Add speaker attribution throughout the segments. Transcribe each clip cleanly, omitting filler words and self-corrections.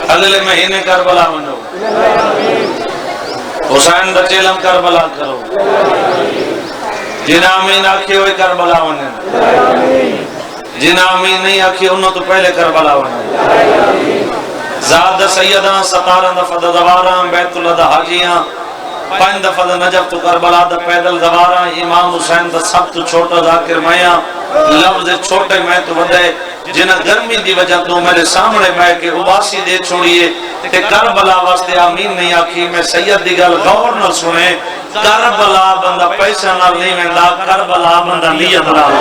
Speaker 1: اگلے مہینے کربلا منو حسین دا چیلم کربلا کرو جنہ آمین آکھے ہوئے کربلا ونن جنہ آمین نہیں آکھے انہوں تو پہلے کربلا ونن زاد سیدان ستاران دا فضا دواران بیت اللہ دا حاجیاں پانچ دفعہ دا نجف تو کربلا دا پیدل دواران امام حسین دا سب تو چھوٹا ذاکر میاں لفظ چھوٹے میں تو ودے جنہ گرمی دی وجہ تو میرے سامنے میں کہ اباسی دے چھوڑیے تے کربلا واسطے آمین نہیں آکھی میں سید دی گل غور نہ سنے کربلا بندہ پیسہ نہ نہیں ویندا کربلا بندہ نیت نال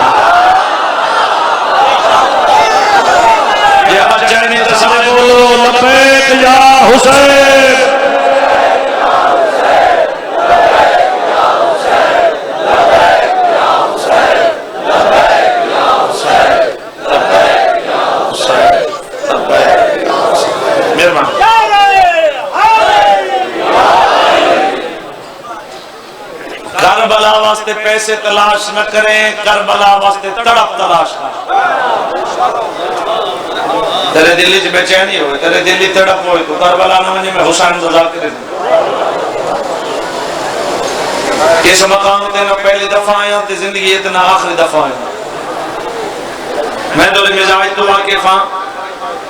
Speaker 1: یا چینی تصویر بولو لبیک یا حسین کربلا واسطے پیسے تلاش نہ کریں کربلا واسطے تڑپ تلاش کریں تیرے دلی چ بے چینی ہوئے تیرے دلی تڑپ ہوئے تو کربلا نہ ونجے میں حسین رضا کرے اس مقام تے نہ پہلی دفعہ آیا تے زندگی اتنا آخری دفعہ آیا میں دولی مزاج تو واقف ہاں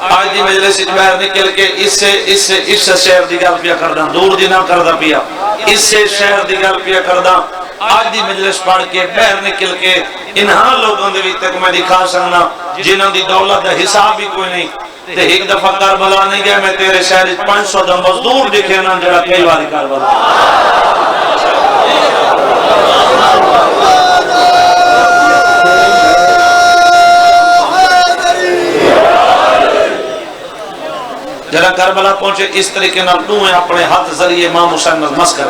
Speaker 1: آج دی مجلس باہر نکل کے اس سے شہر دی گل پیا کردہ دور دی نہ کردہ پیا اس سے شہر دی گل پیا کردہ آج دی مجلس پڑھ کے باہر نکل کے انہاں لوگوں دے بھی تک میں دکھا سکنا جنہوں دی دولت دا حساب بھی کوئی نہیں تے ایک دفعہ کربلا نہیں گیا میں تیرے شہر 500 دا مزدور دکھے نا جڑا کئی باری کربلا جرا کربلا پہنچے اس طریقے نہ دوئے اپنے ہاتھ ذریعے امام حسین میں مس کر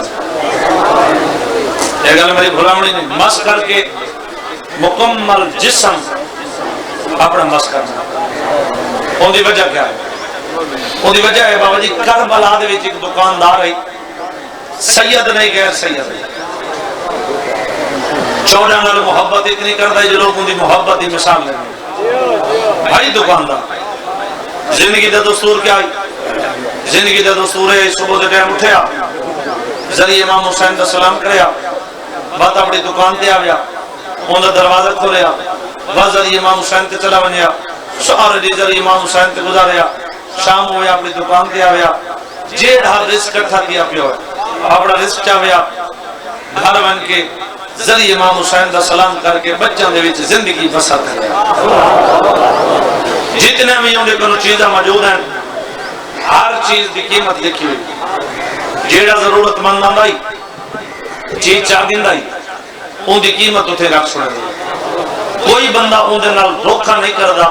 Speaker 1: یہ گل میری بھلاوڑی نہیں مس کر کے مکمل جسم اپنا مس کرنا ان دی وجہ کیا ہے ان دی وجہ ہے بابا جی کربلا دے وچ ایک دکاندار ہے سید نہیں غیر سید ہے چودہ نال محبت اتنی کرتا ہے جو لوگوں دی محبت دی مثال لیں بھائی دکاندار زندگی دا دستور کیا ہے زندگی دا دستور ہے صبح دے ٹائم اٹھیا ذریعے امام حسین دا سلام کریا بات اپنی دکان تے آیا ان دا دروازہ کھولیا بات ذریعے امام حسین تے چلا ونیا سارے دی ذریعے امام حسین تے گزاریا شام ہویا اپنی دکان تے آیا جیڑا رزق کٹھا کیا پیا اپنا رزق چاویا گھر بن کے ذریعے امام حسین دا سلام کر کے بچوں دے وچ زندگی بسر کریا جتنے بھی ان کو چیزیں موجود ہیں ہر چیز کی قیمت لکھی ہوئی جیڑا ضرورت مند آئی چیز چاہ دیندائی ان کی قیمت اتنے رکھ سنے کوئی بندہ ان دے نال دھوکا نہیں کردا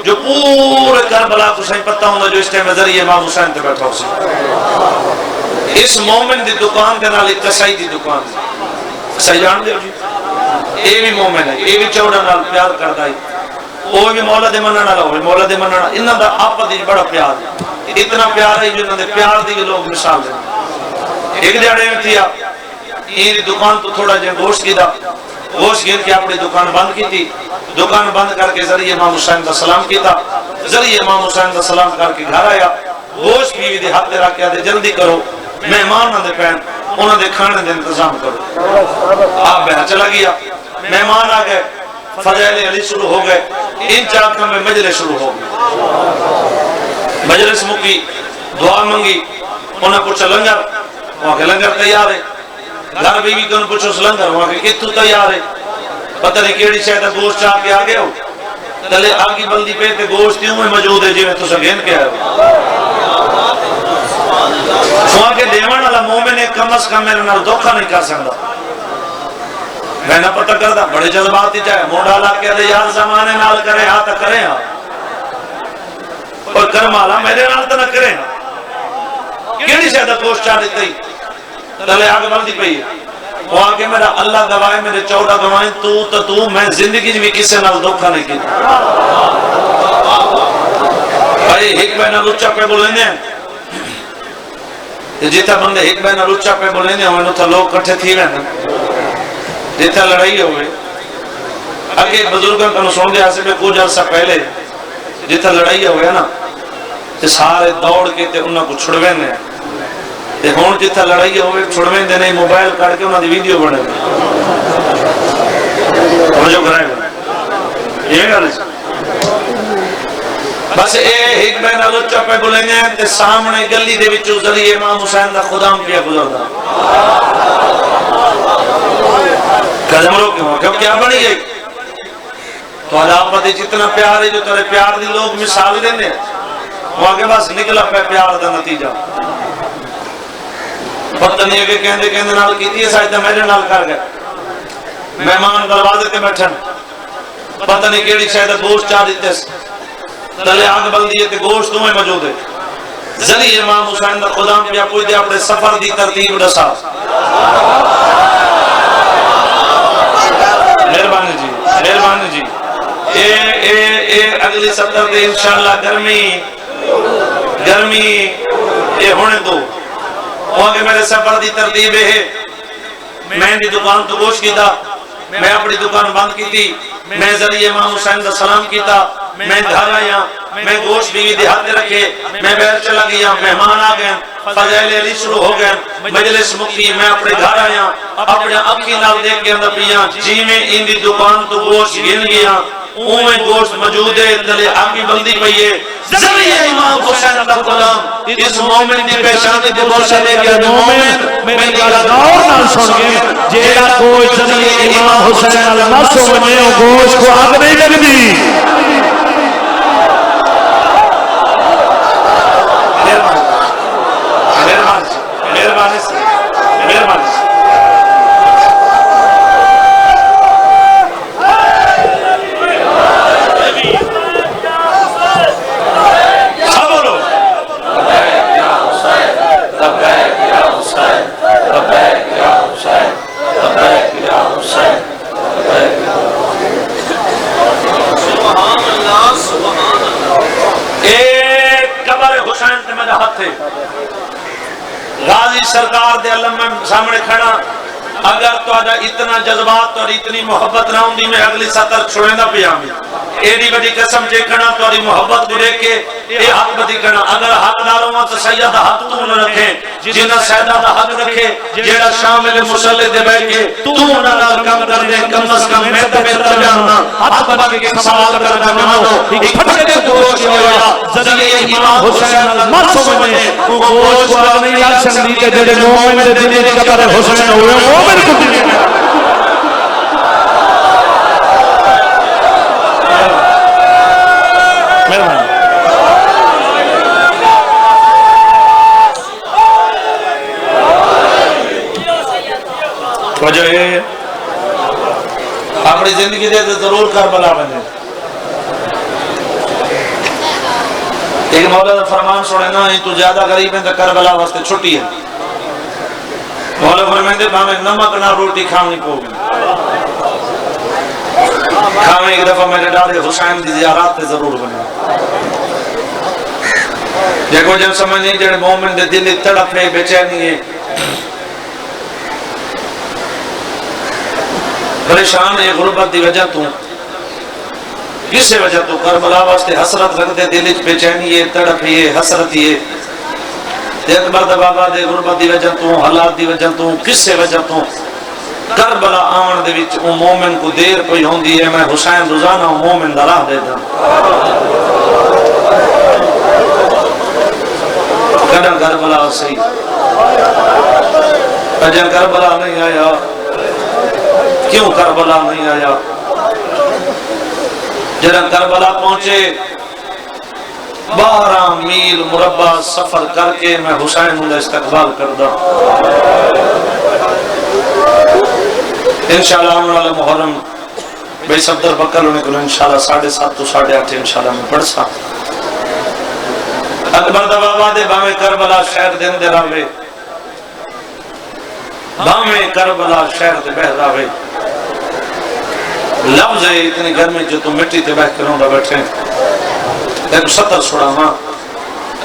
Speaker 1: جو پورے کربلا کو صحیح پتہ ہوندا جو اس ٹائم ذریعے امام حسین تے بیٹھا ہو سی اس مومن دی دکان دے نال ایک کسائی دی دکان کسائی جان دے جی اے بھی مومن ہے اے بھی چوڑا نال پیار کردا ہے وہ بھی مولا دے مننا لو مولا دے مننا انہاں دا آپس وچ بڑا پیار ہے اتنا پیار ہے جنہاں دے پیار دی لوگ مثال دے ایک دیہڑے میں تھیا این دکان تو تھوڑا جہا گوشت کیتا گوشت گھن کے اپنی دکان بند کی تھی دکان بند کر کے ذریعے امام حسین دا سلام کیتا ذریعے امام حسین دا سلام کر کے گھر آیا گوشت بیوی دے ہاتھ رکھ کے جلدی کرو مہمان نہ دے پین انہاں دے کھانے دے انتظام کرو آپ باہر چلا گیا مہمان آ گئے فضائل علی شروع ہو گئے ان چاکوں میں مجلس شروع ہو گئی مجلس مکی دعا منگی انہیں پوچھا لنگر وہاں کے لنگر تیار ہے گھر بیوی کو انہیں پوچھو لنگر وہاں کے کتو تیار ہے پتہ نہیں کیڑی شاید گوشت چاہ کے آگے ہو تلے آگی بلدی پہ تے گوشت تیوں میں موجود ہے جی میں تو سگین کے آئے ہو وہاں کے دیوان اللہ مومن ایک کم از کم میرے نال دھوکا نہیں کر سکتا میں نہ پتہ کرتا بڑے جذباتی چاہے موڈالا کہہ دے یار زمانے نال کرے ہاں تا کرے ہاں اور کرمالا میرے نال تا نہ کرے ہاں کیڑی شاید گوشت چاہ دیتے ہی تلے آگ بلدی پہی وہاں کہ میرا اللہ گواہ میرے 14 گواہیں تو میں زندگی بھی کسے نال دھوکا نہیں کی بھائی ایک بہنہ رچا پہ بولیں ہیں جیتا بندے ایک بہنہ رچا پہ بولیں ہیں ہمیں تو لوگ کٹھے تھی رہے ہیں جیتا لڑائی ہوئے اگے بزرگوں کا سن دیا سے میں کچھ عرصہ پہلے جتھے لڑائی ہوئے نا تے سارے دوڑ کے تے انہاں کو چھڑویں نے تے ہن جتھے لڑائی ہوئے چھڑویں دے نہیں موبائل کر کے انہاں دی ویڈیو بنے توجہ کرائے یہ گل بس اے ایک بہنا لچا پہ بولیں گے تے سامنے گلی دے وچوں ذریعے امام حسین دا خدام پیا گزردا قدم رو کیوں کیا بنی گئی تو اللہ پتہ جتنا پیار ہے جو تیرے پیار دی لوگ مثال دیں دے وہ آگے بس نکلا پہ پیار دا نتیجہ پتہ نہیں ہے کہ کہندے نال کیتی ہے ساجدہ میرے نال کر گئے مہمان دروازے تے بیٹھن پتہ نہیں کیڑی شاید گوشت چاہ دیتے تلے آگ بل دیئے تے گوشت تمہیں موجود ہے ذریعے امام حسین دا خدام پہ پوچھ دے اپنے سفر دی ترتیب دسا مہربانی جی اے اگلی سطر دے انشاءاللہ گرمی اے ہونے دو وہ آگے میرے سفر دی ترتیب ہے میں دی دکان تو گوشت کیتا میں اپنی دکان بند کی تھی میں ذریعے امام حسین دا سلام کیتا میں گھر آیا میں گوشت بیوی دی ہاتھ رکھے میں باہر چلا گیا مہمان آ گئے فضائل علی شروع ہو گئے مجلس مکی میں اپنے گھر آیا اپنے اکھی نال دیکھ کے اندر پیا جی میں ان دی دکان تو گوشت گن گیا اوہیں گوشت موجود ہے تلے آگی بلدی پئی ہے ذریعے امام حسین دا غلام اس مومن دی پہچانے تے گوشت لے گیا مومن میری گل غور نال سن کے جیڑا کوئی ذریعے امام حسین نال نس ہونے او گوشت کو آگ نہیں لگدی غازی سرکار دے علم میں سامنے کھڑا اگر تو آجا اتنا جذبات اور اتنی محبت نہ ہوں دی میں اگلی سطر چھوڑیندہ پیامی ایڈی بڑی قسم جے کھڑا تو آری محبت کو دیکھ کے اے حق بدی کھڑا اگر حق داروں ہاں تو سیدہ حق تو نہ رکھیں جنہ سیدہ دا حق رکھے جیڑا شامل مسلح دے بیٹھ کے تو نہ کم کر دیں کم از کم میں تو بہتر جاننا حق بن کے سوال کرنا جانو ایک پھٹکے کے گوشت ہویا ذریعے امام حسین مرسو میں وہ گوشت کو آگ نہیں لگ سکتی کہ جیڑے مومن دے دلی قبر حسین ہوئے مومن کو دلی وجہ ہے اپنی زندگی دے تو ضرور کربلا بنے ایک مولا دا فرمان سنے نا ہی تو زیادہ غریب ہیں تو کربلا واسطے چھٹی ہے مولا فرمائیں دے ہمیں نمک نہ روٹی کھاونی پوگی کھاویں ایک دفعہ میرے ڈاڑے حسین دی زیارات تے ضرور بنے دیکھو جب سمجھ نہیں جڑے مومن دے دل تڑپ ہے بے چینی ہے پریشان ہے غربت دی وجہ تو کسے وجہ تو کربلا واسطے حسرت رکھ دے دل بے چینی ہے تڑپ ہے حسرت ہے اکبر دا بابا دے غربت دی وجہ تو حالات دی وجہ تو کسے وجہ تو کربلا آن دے وچ او مومن کو دیر کوئی ہوندی ہے میں حسین روزانہ او مومن دا راہ دے دا کدھا کربلا صحیح اجا کربلا نہیں آیا کیوں کربلا نہیں آیا جب کربلا پہنچے 12 میل مربع سفر کر کے میں حسین کا استقبال کردہ انشاءاللہ آنے والا محرم بھئی صدر بکر ہونے کو انشاءاللہ 7:30 تو 8:30 انشاءاللہ میں پڑھ سا اکبر دبابا دے باہمیں کربلا شہر دن دے راوے باہمیں کربلا شہر دے بہ راوے لفظ ہے اتنی گرمی جو تم مٹی تے بہ کروں گا بیٹھیں ایک سطر چھوڑا ماں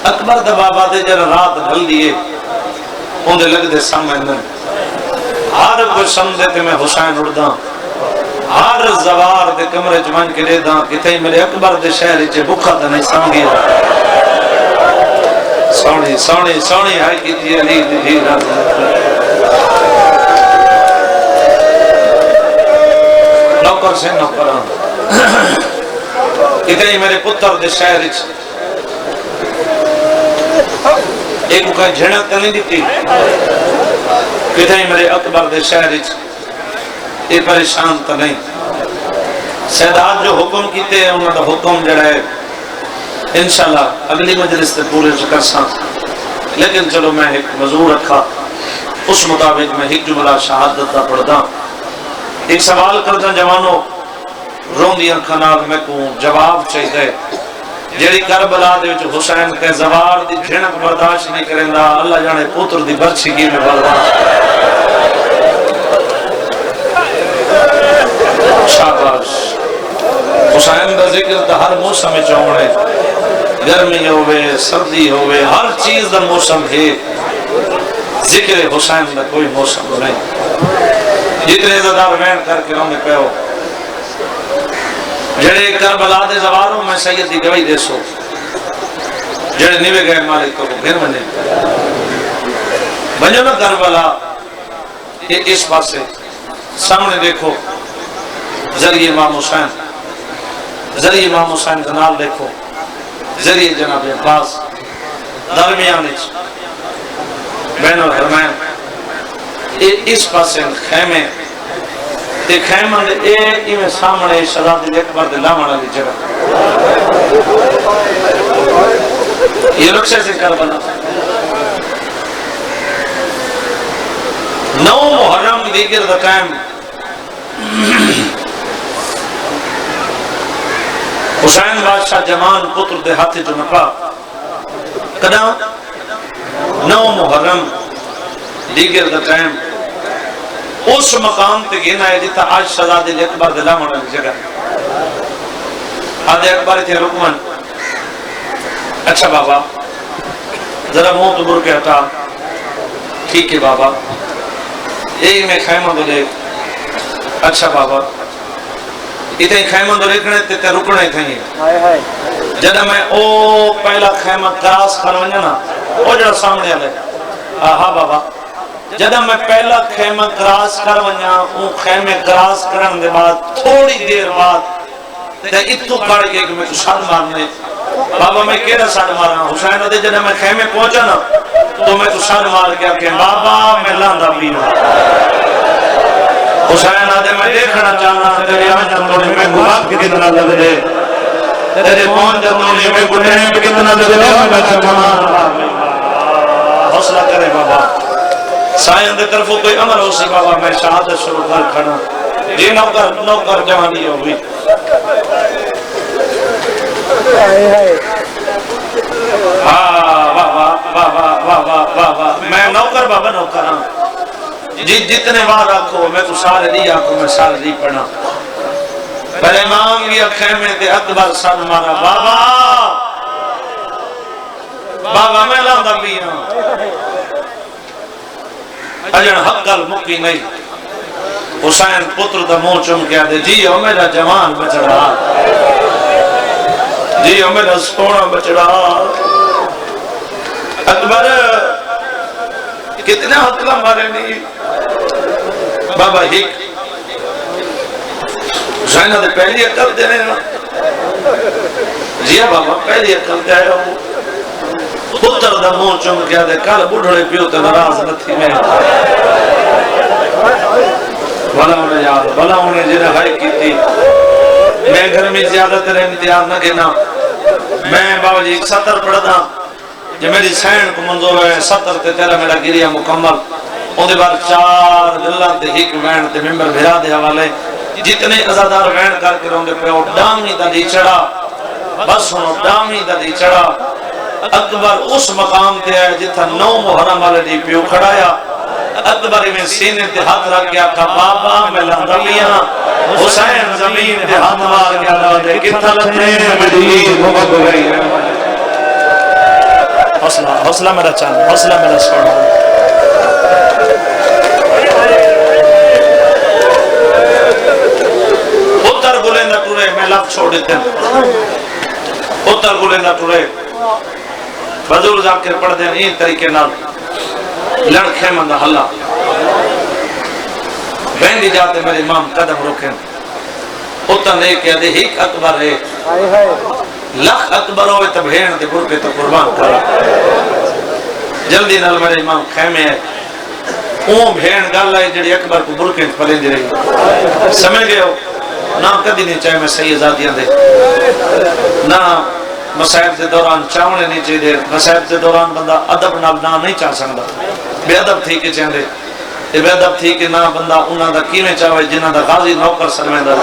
Speaker 1: اکبر دبابا دے جر رات ڈھل دیئے ان دے لگ دے سامنے ہر کوئی سمجھے تے میں حسین اڑدا ہر زوار دے کمرے چ من کے دے دا کتے میرے اکبر دے شہر چ بھوکا تے نہیں سمجھیا سونی سونی سونی ہے کیتی علی دی نوکر سے نوکراں کتے میرے پتر دے شہر چ ایک کو جھنک نہیں دیتی کتے میرے اکبر دے شہر چ یہ پریشان تو نہیں سیدات جو حکم کیتے ہیں انہوں نے حکم جڑا ہے انشاءاللہ اگلی مجلس سے پورے شکر ساں لیکن چلو میں ایک موضوع رکھا اس مطابق میں ایک جملہ شہادت دا پڑھدا ایک سوال کردا جوانوں روندیاں کھنال میں کو جواب چاہیے جیڑی کربلا دے وچ حسین کے زوار دی جھنک برداشت نہیں کریندا اللہ جانے پتر دی برچھی کی میں برداشت شاباش حسین دا ذکر تا ہر موسم میں چاہوڑے گرمی ہوئے سردی ہوئے ہر چیز دا موسم ہے ذکر حسین دا کوئی موسم نہیں جتنے زدار وین کر کے رونے پہ ہو جڑے کربلا دے زواروں میں سید دی گواہی دے سو جڑے نیوے گئے مالک کو پھر بنے بنجو نا کربلا یہ اس پاسے سامنے دیکھو ذریعہ امام حسین ذریعہ امام حسین کا نام دیکھو ذریعہ جناب عباس درمیان بین الحرمین اس پاسے خیمے تے خیمہ دے اے میں سامنے شہزادے اکبر دے لامڑا دی جگہ یہ رکشے سے کربلا 9 محرم دیگر دا قائم حسین بادشاہ جمان پتر دے ہاتھ جو نکا کدا 9 محرم دیگر دا ٹائم اس مقام تے گینا ہے جتا آج شہزادے اکبر دے لامڑا دی جگہ آدھے اکبر تھے رکمن اچھا بابا ذرا منہ تو بر کے ہٹا ٹھیک ہے بابا ایک میں خیمہ دو لے اچھا بابا اتنے خیمہ دو لکھنے تے رکنے تھے جدہ میں او پہلا خیمہ کراس کھرونیا نا او جڑا سامنے آلے ہاں بابا جدہ میں پہلا خیمہ کراس کھرونیا او خیمہ کراس کرن دے بعد تھوڑی دیر بعد تے اتو کڑ کے کہ میں تو ساتھ مارنے بابا میں کہہ رہا ساتھ مارنا حسین دے جدہ میں خیمہ پہنچا نا تو میں تو ساتھ مار گیا کہ بابا میں لاندہ پینا حسین آدھے میں دیکھنا چاہنا تیرے آنجا توڑے میں گواب کتنا دے دے تیرے پہنچا توڑے میں گھنے میں کتنا دے دے میں چکمانا حوصلہ کرے بابا سائن دے طرفوں کوئی عمر ہو سی بابا میں شہادت شروع کر کھڑا جی نوکر جوانی ہوئی میں نوکر بابا نوکر ہاں جتنے بار آکھو میں تو سارے دی آکھو میں سارے دی پڑھا پر امام گیا خیمے تے اکبر سن مارا بابا میں لاندہ بھی ہوں اجن حق گل مکی نہیں حسین پتر دا منہ چم کیا دے جی او میرا جوان بچڑا جی او میرا سونا بچڑا اکبر کتنے حقلہ مارے نہیں بابا ہیک حسین دے پہلی اکل دے رہے نا جی بابا پہلی اکل دے آیا ہوں پتر دا منہ چم کیا دے کال بڑھڑے پیو تے ناراض نتھی میں بھلا انہیں یاد بھلا انہیں جنہیں ہائی کی تھی میں گھر میں زیادہ تر امتیاز نہ گنا میں بابا جی 70 پڑھا تھا جو میری سین کو منظور ہے 70 تے تیرا میرا گریا مکمل ان دے بار 4 دلان تے ہک وین تے ممبر بھیرا دے حوالے جتنے ازادار وین کر کے روندے پہ ڈامی دا دی چڑھا بس انہوں ڈامی دا دی چڑھا اکبر اس مقام تے ہے جتھا 9 محرم والے دی پیو کھڑایا اکبر میں سینے تے ہاتھ رکھ گیا کہا بابا میں لندمیاں حسین زمین تے ہاتھ مار گیا لادے کتھا لتے مدین محب گئی حوصلہ میرا چاند حوصلہ میرا سوڑا ملک چھوڑ دیتے ہیں اتر گلے نہ ٹرے بزرگ ذاکر پڑھ دیں این طریقے نال لڑکھے مندہ حلہ بہن جاتے میرے امام قدم رکھیں اتر نے کہا دے ہیک اکبر ہے لکھ اکبر ہوئے تب بہن دے برکے تو قربان کرا جلدی نال میرے امام خیمے ہے اون بہن گل ہے جڑی اکبر کو برکے پلیں دی رہی سمجھ گئے ہو نہ کدی نہیں چاہے میں صحیح ازادیاں دے نہ مسائب دے دوران چاونے نہیں چاہے دے مسائب دے دوران بندہ ادب نال نہ نہیں چاہ سکتا بے ادب تھی کہ چاہے دے بے ادب تھی کہ نہ بندہ انہاں دا کیویں چاہے جنہاں دا غازی نوکر سلمے دا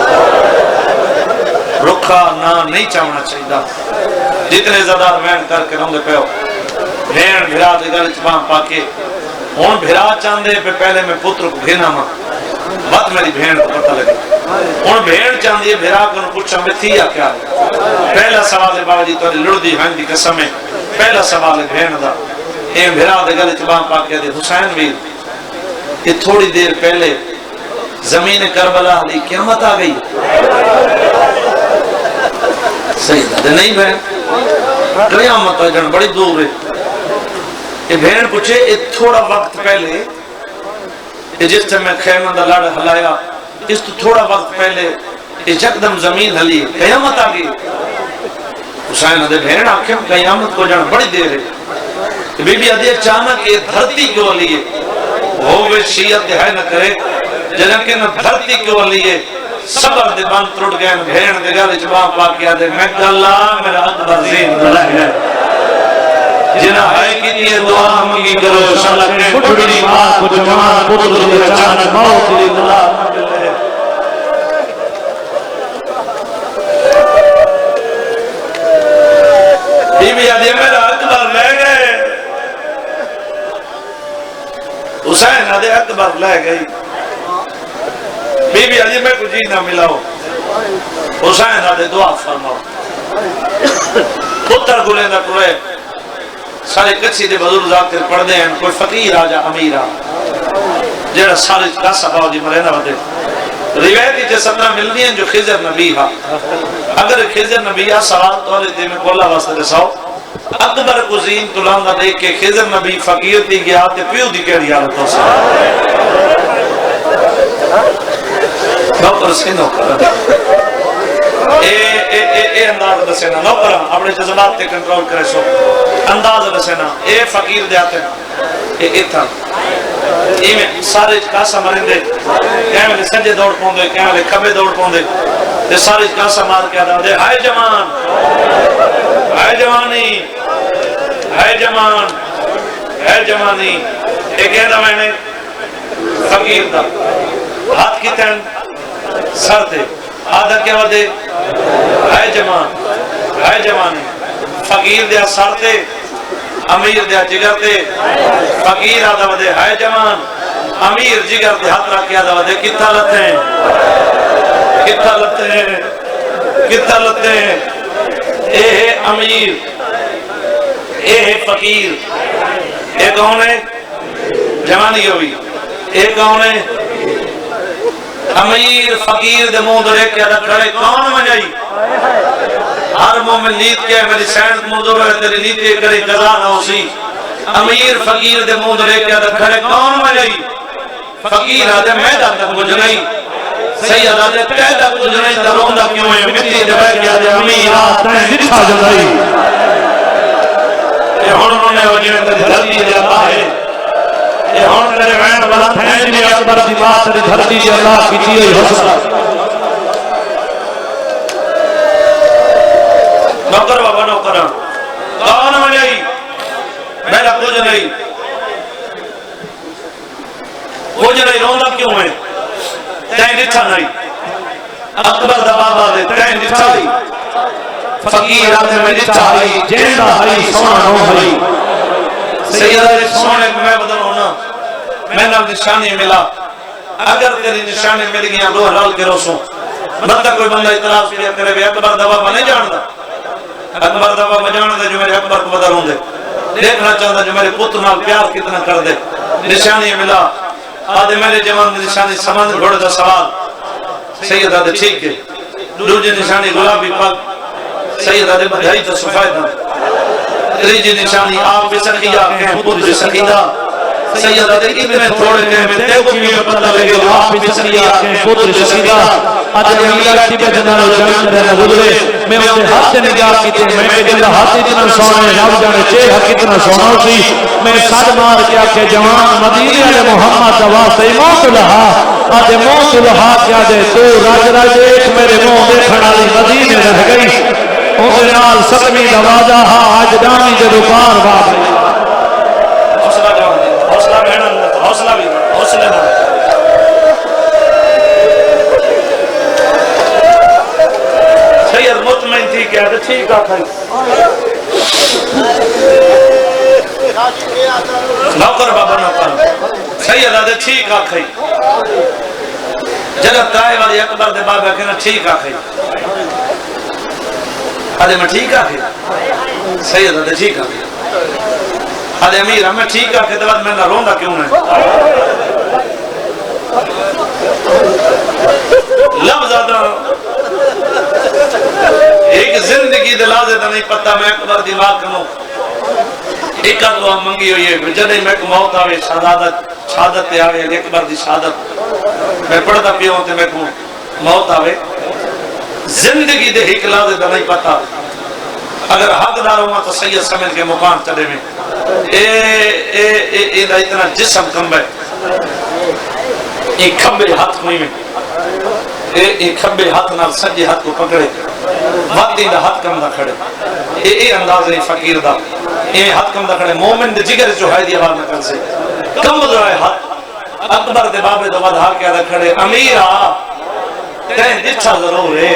Speaker 1: رکھا نہ نہیں چاہنا چاہیے جتنے زدار وین کر کے رہوں گے پہ ہو بھین بھرا دے گل چباں پاکے ہون بھرا چاندے پہ پہلے میں پتر کو بھینا ماں بات میری بھین کو پتہ لگے ہون بھین چاندی ہے بھرا کو پوچھا میں تھی یا کیا پہلا سوال بابا جی تو لڑ دی ہن دی قسم ہے پہلا سوال بھین دا اے بھرا دے گل چباں پاکے دے حسین بھی یہ تھوڑی دیر پہلے زمین کربلا دی قیامت آ گئی صحیح دے نہیں بہن قیامت آ جان بڑی دور ہے یہ بہن پوچھے یہ تھوڑا وقت پہلے جس سے میں خیمہ دا لڑ ہلایا اس تو تھوڑا وقت پہلے یہ جکدم زمین ہلی قیامت آ گئی حسین دے بہن آکھیں قیامت کو جان بڑی دیر ہے بی بی ادھی اچانک یہ دھرتی کیوں لیے ہوئے شیعت دہائی نہ کرے جنہاں کہ نہ دھرتی کیوں لیے صبر دے بان ترٹ گئے بھین دے گل جواب پا کے دے میں گلا میرا اکبر زین رہ گئے جنہاں ہے کی یہ دعا منگی کرو شلک نے بڑی ماں کو جوان پتر دے اچانک موت دی دعا ملے بی بی آدھی میرا اکبر لے گئے حسین آدھے اکبر لے گئی بی بی علی میں کو جی نہ ملاؤ حسین آدھے دعا فرماؤ پتر گلے نہ کرے سارے کچھی دے بزرگ ذاکر پڑھ دے ہیں کوئی فقیر آجا امیر آ جیڑا سارے کاسا باؤ جی مرے نہ بدے روایتی جسمنا ملنی ہیں جو خضر نبی ہا اگر خضر نبی ہا سوال تو علی دے میں کو اللہ واسطے رساؤ اکبر کو زین تلاندہ دیکھ کے خضر نبی فقیر تھی گیا تے پیو دی کہہ رہی حالت ہو سکتا نوکر سے نوکر اے انداز دسینا نوکر اپنے جذبات تے کنٹرول کرے سو انداز دسینا اے فقیر دے آتے اے ایتھا اے میں سارے کاسا مرندے کہیں میں سجے دوڑ پوندے کہیں میں کبے دوڑ پوندے تے سارے کاسا مار کے آدھا دے ہائے جوان ہائے جوانی ہائے جوان ہائے جوانی اے کہہ دا میں نے فقیر دا ہاتھ کی تین سر تے آدھا کیا ودے ہائے جوانی فقیر دیا سر تے امیر دیا جگر تے فقیر آدھا ودے ہائے جوان امیر جگر تے ہاتھ رکھے آدھا ودے کتھا لتے ہیں کتھا لتے ہیں کتھا لتے ہیں اے ہے امیر اے ہے فقیر اے کون ہے جوانی ہوئی اے کون ہے امیر فقیر دے موں درے کے رکھڑے کون منجائی ہر مومن نیت کے میری سینڈ موں درے تیری نیتی کرے قضا نہ ہو سی امیر فقیر دے موں درے کے رکھڑے کون منجائی فقیر آدھے میدہ تک کچھ نہیں سید آدھے پیدا کچھ نہیں تروندہ کیوں ہے مٹی دبے کے آدھے امیر آتے ہیں جتھا جدائی یہ ہونوں نے ہو جنہیں تیری دھرتی دے اللہ ہے یہ ہون کرے وین والا تھین میں اکبر دی بات دی دھرتی دی اللہ کی دیئے حسن نوکر بابا نوکر کون منجائی میرا کچھ نہیں روندہ کیوں ہے تین ڈٹھا نہیں اکبر دا بابا دے تین ڈٹھا ہی فقیر آتے میں ڈٹھا ہی جیندہ ہی سونا نو ہی سیدہ دے سونے میں بدل ہونا میں نہ نشانی ملا اگر تیری نشانی مل گیا روح لال کے روسوں بندہ کوئی بندہ اعتراض کیا کرے بھی اکبر دا بابا نہیں جاندہ اکبر دا بابا جاندہ جو میرے اکبر کو بدل ہوں دے دیکھنا چاہتا جو میرے پتر نال پیار کتنا کر دے نشانی ملا آدھے میرے جوان نشانی سمجھ گھوڑے دا سوال سید آدھے ٹھیک ہے دوجی نشانی گلابی پگ سیدہ دے بدھائی تا سفیدہ تیجی نشانی آپ سخیہ کہیں پتر سخیدہ سیدہ دے اتنے تھوڑے کہیں میں تے کو بھی پتہ لگے آپ سخیہ کہیں پتر سخیدہ آج امیرہ کی بجنہ رو جمع رہنا گزرے میں انہیں ہاتھ سے نگاہ کی تھی میں کہتے ہیں ہاتھ اتنا سونے رب جانے چہرہ کتنا سونا سی میں ساتھ مار کیا کہ جوان مدینہ علیہ محمد واسطے موت لہا آج موت لہا کیا دے تو راج راج ایک میرے منہ دیکھنے والی مدینہ رہ گئی انہیں نال ستمی دوازہ آج دامی دے دکار باب حوصلہ جوان دے حوصلہ محنت حوصلہ بھی حوصلہ بھی سید مطمئن تھی کیا تو ٹھیک آکھائی نوکر بابا نوکر سید آدھے ٹھیک آکھائی جنت ترائے والی اکبر دے بابا کہنا ٹھیک آکھائی آدھے میں ٹھیک آکھائی سید آدھے ٹھیک آکھائی آدھے امیر ہمیں ٹھیک آکھائی تو بعد میں نہ روندہ کیوں نہیں لفظ آدھا ایک زندگی دلازے دا نہیں پتہ میں اکبر دی ماں کنو ایک دعا منگی ہوئی ہے جدے میں کو موت آوے شہادت تے آوے اکبر دی شہادت میں پڑھتا پیوں تے میں کو موت آوے زندگی دے ایک لازے دا نہیں پتہ اگر حق داروں تو سید سمجھ کے مقام چلے میں اے دا اتنا جسم کم ہے ایک کھمبے ہاتھ ہوئی میں ایک کھمبے ہاتھ نال سجے ہاتھ کو پکڑے وقتی دا ہاتھ کم دا کھڑے اے انداز ہے فقیر دا اے ہاتھ کم دا کھڑے مومن دے جگر جو ہے دی آواز نکل سے کم دا ہے ہاتھ اکبر دے بابے دو بدھا کے دا کھڑے امیرہ کہیں جچھا ضرور ہے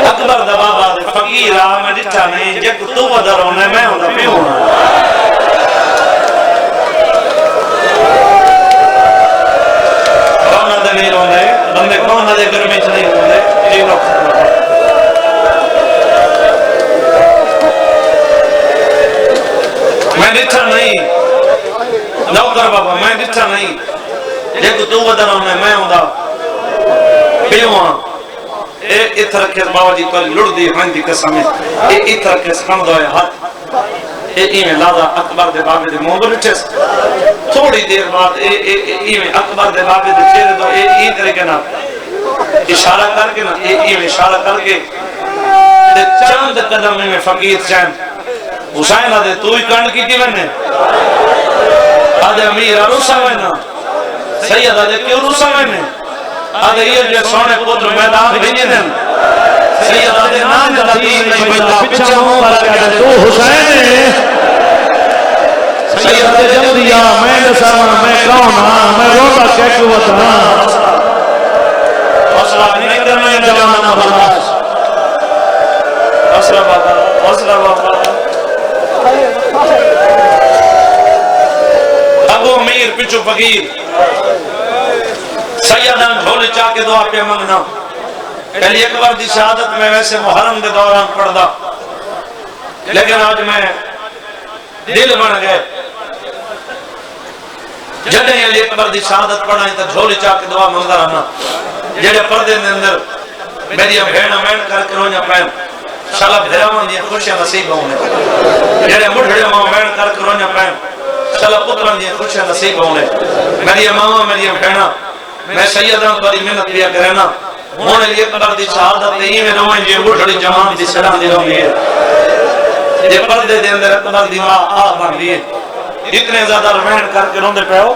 Speaker 1: اکبر دا بابا دے فقیرہ میں جچھا نہیں جب تو بدھا رونے میں ہوں دا پی ہونا رونا دے نہیں رونے بندے رونا دے گرمی چھ نہیں رونے جی روک میں ڈٹھا نہیں نوکر بابا میں ڈٹھا نہیں جب تو بدھا رونے میں ہوں دا پیوان اتھ رکھے بابا جی تو لڑ دی ہن دی قسم اتھ رکھے سمجھ ہوئے ہاتھ ایویں لادا اکبر دے بابے دے منہ بلٹے تھوڑی دیر بعد ایویں اکبر دے بابے دے چہرے تو ای طریقے نا اشارہ کر کے نا ایویں اشارہ کر کے چند قدم میں فقیر چین حسین آدھے تو ہی کنڈ کی میں نے آدھے امیر روسا میں نا سید آدھے کیوں روسا میں نے آدھے یہ جو سونے پتر میدان بھیجے دیں سید آدھے نام دا دین نہیں بلتا پچھا ہوں پر کہتا تو حسین ہے سید آدھے جب دیا میں نسانا میں کون ہاں میں روتا کیکوت ہاں حسرہ نہیں کرنا ہے جوانا برداش حسرہ بابا ابو امیر پچھو فقیر سیدان جھولے چاہ کے دعا پہ منگنا پہلی اکبر دی شہادت میں ویسے محرم دے دوران پڑھ دا لیکن آج میں دل بن گئے جدے علی اکبر دی شہادت پڑھنا ہے تو جھولے چاہ کے دعا منگا رہنا جڑے پردے دے اندر میری بہن مین کر کے رونا پہن شالا بھیراوان دی خوشیاں نصیب ہونے جڑے مٹھڑے ماں مین کر کے رونا پہن شالا پتران دی خوشیاں نصیب ہونے میری ماں میری بہناں میں سیدان بڑی محنت لیا کرنا ہونے لیے اکبر دی شہادت نہیں میں روئیں جی بڑھڑی جوان دی سلام دی روئی ہے یہ پردے دے اندر اکبر دی ماں آہ بن لیے اتنے زیادہ رمین کر کے روندے پہ ہو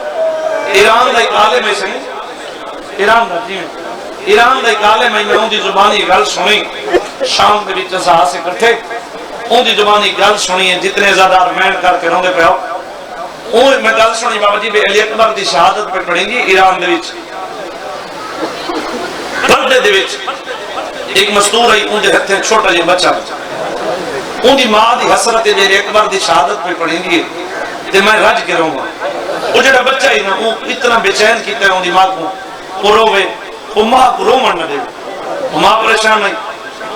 Speaker 1: ایران دا ایک عالم ہے صحیح ایران دا جی ایران دا ایک عالم ہے میں ان دی زبانی گل سنی شام کے بیچ سہا سے کرتے ان دی زبانی گل سنی ہے جتنے زیادہ رمین کر کے روندے پہ ہو میں گل سنی بابا جی بے علی اکبر دی شہادت پہ پڑھیں گی ایران دے وچ پردے دے وچ ایک مستور ہے ان دے ہتھیں چھوٹا جی بچہ ان دی ماں دی حسرت بے علی اکبر دی شہادت پہ پڑھیں گی تے میں رج کے رہوں گا وہ جڑا بچہ ہی نا وہ اتنا بے چین کیتا ہے ان دی ماں کو وہ روے وہ ماں کو رومن نہ دے وہ ماں پریشان نہیں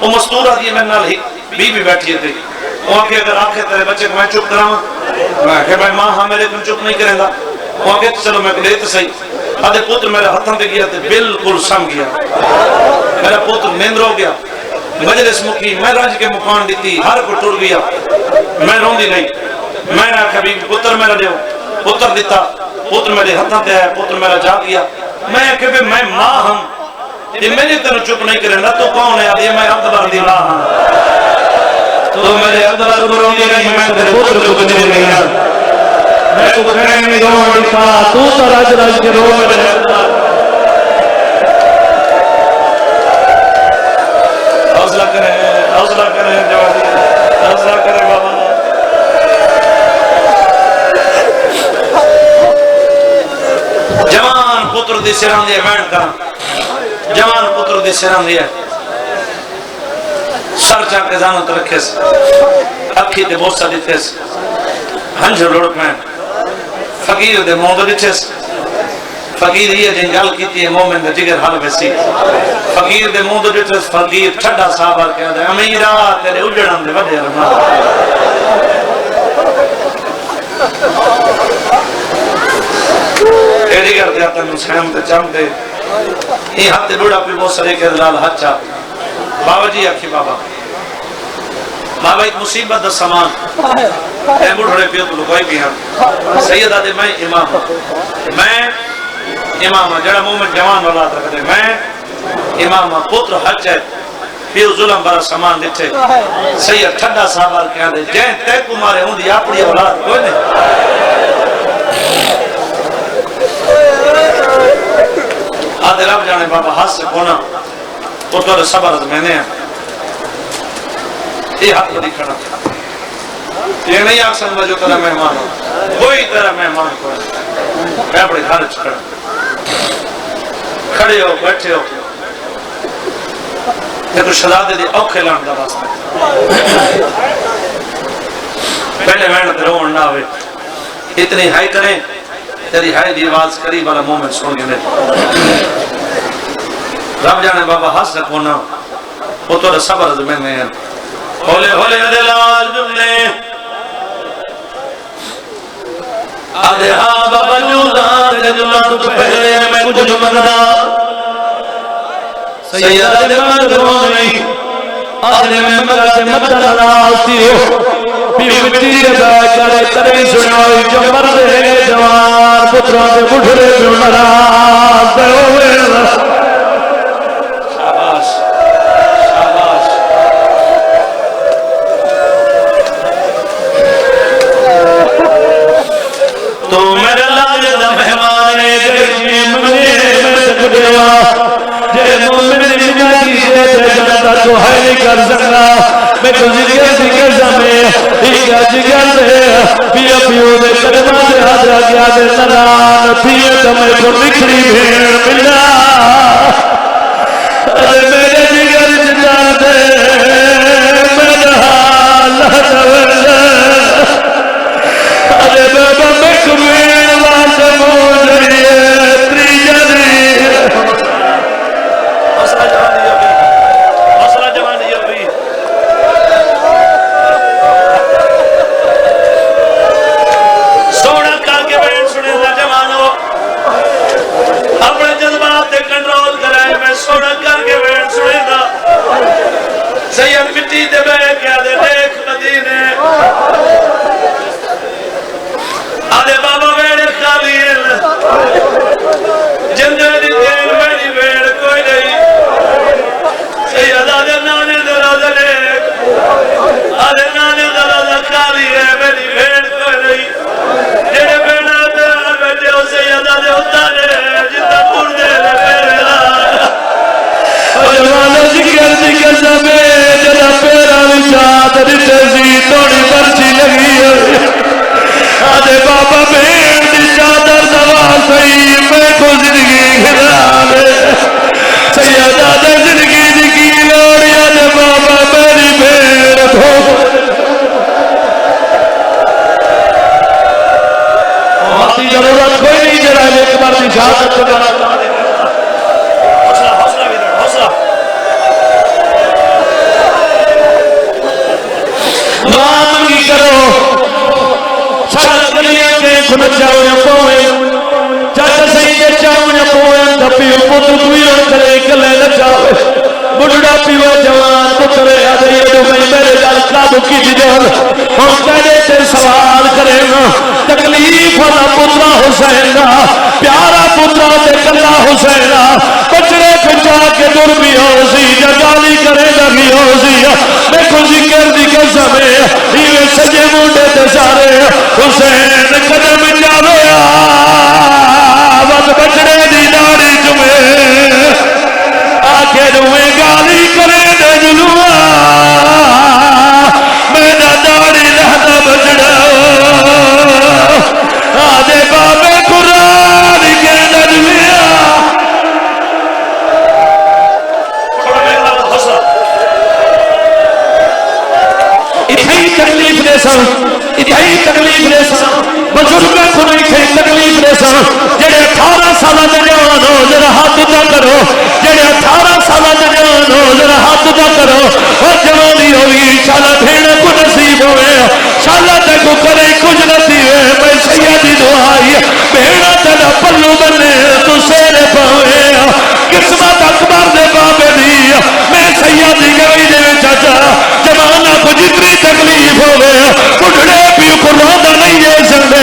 Speaker 1: وہ مستور آدھی میں نال بی بیٹھی تھے وہ کہ اگر آنکھیں تیرے بچے کو میں چپ کراؤں میں کہ بھائی ماں ہاں میرے کو چپ نہیں کریں گا وہ کہ چلو میں لے تو صحیح آدھے پتر میرے ہاتھوں پہ گیا تے بالکل سم گیا میرا پتر نیندر ہو گیا مجلس مکی میں رج کے مکان دیتی ہر کو ٹر گیا میں روندی نہیں میں نے آخیا بھی پتر میرا دیو پتر دیتا پتر میرے ہاتھوں تے آیا پتر میرا جا گیا میں آخیا بھی میں ماں ہوں یہ میرے تنو چپ نہیں کرے نہ تو کون ہے یہ میں عبداللہ دی ماں ہوں تو میرے عبداللہ کو روندی نہیں میں تیرے پتر کو کدی نہیں میں تو کھڑے نہیں روڑ کا تو رج رج کے رو میرے حوصلہ کریں جوانی حوصلہ کریں بابا جوان پتر دی سران دیا بین کرا جوان پتر دی سران دیا سر چاہ کے زانت رکھے سے اکھی تے بوسا دیتے سے ہنجر لڑک میں فقیر دے موندو دیتے سے فقیر یہ جن گل کیتی ہے مومن دے جگر حل ویسی فقیر دے موندو دیتے سے فقیر ٹھڈا صحابہ کہہ دے امیرہ تیرے اجڑن دے وڈے رہنا ایڈی کرتے آتا ہے مسلم تے چم دے یہ ہاتھ بڑا پی بہت سرے کے دلال ہاتھ چاہ بابا جی آکھی بابا بابا ایک مصیبت دا سامان اے بڑھڑے پیو تو لکوئی بھی ہیں سیدہ دے میں امام میں امام جڑا مومن جوان اولاد رکھ دے میں امام پتر حج ہے پیو ظلم برا سامان دیتے سید ٹھڈا صحابہ کہاں دے جین تے کو مارے ہوں دی اپنی اولاد کوئی نہیں آدھے رب جانے بابا ہاتھ سے کونا تو تو صبر از میں نے ہیں یہ حق نہیں کھڑا یہ نہیں آگ سمجھا جو تیرا مہمان ہو کوئی تیرا مہمان کوئی میں اپنے گھر چکڑا کھڑے ہو بیٹھے ہو یہ تو شہزادے دی اوکھے لان دا واسطہ پہلے میں تے روਣ نہ ہوئے اتنی ہائی کریں تیری ہائی دی آواز قریب والا مومن سن گئے رب جانے بابا ہنس رکھونا وہ تو صبر زمین میں ہیں ہولے ہولے دلال جملے آدھے ہاں بابا جولان دے جولان تو پہلے میں کچھ مندہ سیدہ دے مندرونی آدھے میں مدد مدد ناسی پیو مٹی دے بے کرے ترے سنوئی جمبر دے جوان پتران دے بڑھڑے پیو نراز دے ہوئے شاباش شاباش تو میرے لاجدہ مہمانے دیشی منیر میں سکڑیوا جے مومن زندگی سے جنتا تو ہے نہیں کر سکتا میں تو ذکر زمیں ایک جگر دے پیا پیو دے قدمہ دے حضرہ کیا دے نران پیا تمہیں کو نکھری بھیڑ ملا ارے میرے جگر جتا دے میرا حال دولا ارے بابا میں کمین واسے موجری تریجہ دی حوصلہ جوانی جو بھی حوصلہ جوانی جو بھی سونا کر کے بیٹھ سنے دا جوانو اپنے جذبات تے کنٹرول کرائے میں سونا کر کے بیٹھ سنے دا سید مٹی دے بے کیا دے دیکھ مدینے آدھے بابا بیڑ خالی جندے دی دین میری بیڑ کوئی نہیں سید آدھے نانے دے روزہ لیک آدھے نانے دے روزہ خالی ہے میری بیڑ کوئی نہیں جڑے بیڑا دے آر بیٹھے ہو سید آدھے ہوتا دے جتا پور دے لے میرے لائے جوانا ذکر زمین جدا پیرا وچات دیتے سی توڑی پرچی لگی ہے آدھے بابا بین دی چادر دوا سہی میں کو زندگی خراب ہے سید آدھے زندگی دی لوڑی آدھے بابا میری بین دھو وقتی ضرورت کوئی نہیں جڑا ایک بار دی شہادت کو جانا حوصلہ بھی در حوصلہ مام کی کرو سارا دنیا کے کھنا چاہو یا پوئے چاہتا صحیح کے چاہو یا پوئے دپی پوتو کوئی اور کرے کلے نہ چاہو
Speaker 2: قابو کی جان ہوں تیرے تے سوال کرے گا تکلیف والا پترا حسین پیارا پترا تے کلا حسین بچڑے پچا کے دور بھی ہو سی جگالی کرے لگی ہو سی میں کو ذکر دی قسم یہ سجے منڈے تے سارے حسین قدم چالویا وقت بچڑے دی داڑھی چمے آکے روئے گالی کرے دے جلوہ میرا داڑھی لہدا بچڑا آدھے بابے قرآن کے نجویا اتھائی تکلیف دے سن اتھائی تکلیف دے سن بزرگاں کو نہیں تھے تکلیف دے سن جڑے 18 سالہ جوان ہو ذرا ہاتھ اونچا کرو جڑے 18 سالہ جوان ہو ذرا ہاتھ اونچا کرو اور جوانی ہوئی شالا بھیڑ کو نصیب ہوئے شالا تے کو کرے کچھ نصیب ہے میں سیدی دعائی بھیڑا تیرا پلو بنے تو سیر پاوے قسمت اکبر دے بابے دی میں سیدی گوی دے چاچا جوانہ کو جتنی تکلیف ہوئے بڑھڑے پیو کو روندہ نہیں دے سکتے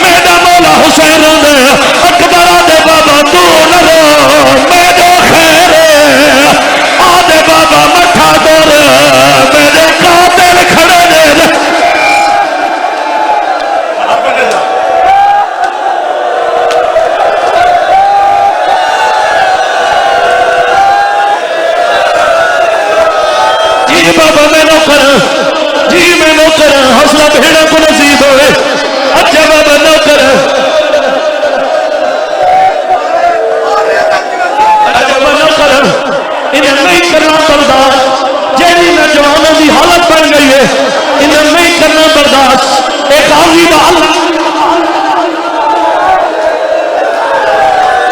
Speaker 2: میرا مولا حسین دے اکبر دے بابا تو نہ رو میرے خیر آدھے بابا مٹھا دور میرے قاتل کھڑے دے جی بابا میں نو کرا جی میں نو کرا حوصلہ بھیڑا کو نصیب ہوئے اچھا بابا نو کرا اچھا بابا نو کرا انہیں نہیں کرنا برداشت جیڑی نوجوانوں کی حالت بن گئی ہے انہیں نہیں کرنا برداشت ایک قاضی بحال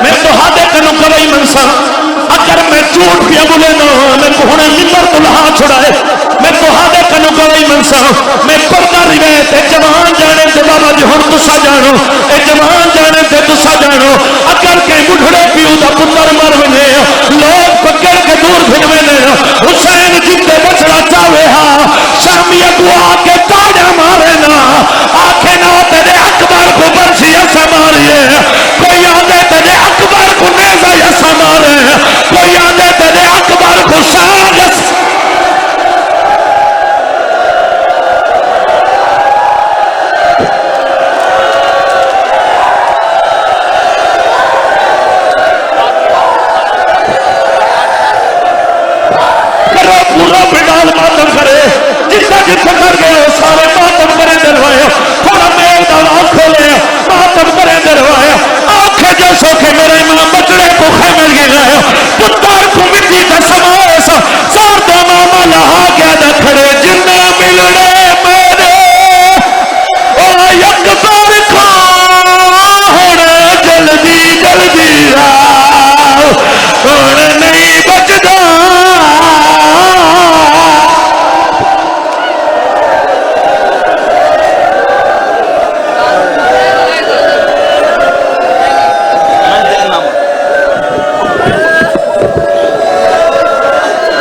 Speaker 2: میں تو ہاتھے کنو کبھی منسا اگر میں جھوٹ پیا بولے نہ میں کو ہونے ممبر تو لہا چھڑائے میں تو ہاتھے کنو کبھی منسا میں پردہ روایت ہے جوان جانے سے بابا جی ہم تسا جانو اے جوان جانے سے تسا جانو اگر کہ بڑھڑے پیو دا پتر مر ونے لوگ پکڑ کے دور بھجوے نے حسین جتے بچڑا چاہے ہاں شامی اگو آکے تاڑا مارے نا آکے نا تیرے اکبر کو برسی ایسا ماریے کوئی آدھے تیرے اکبر کو نیزہ ایسا مارے کوئی آدھے تیرے اکبر کو ساگس کرو پورا بڑال ماتم کرے جس کا جتنا کر گئے سارے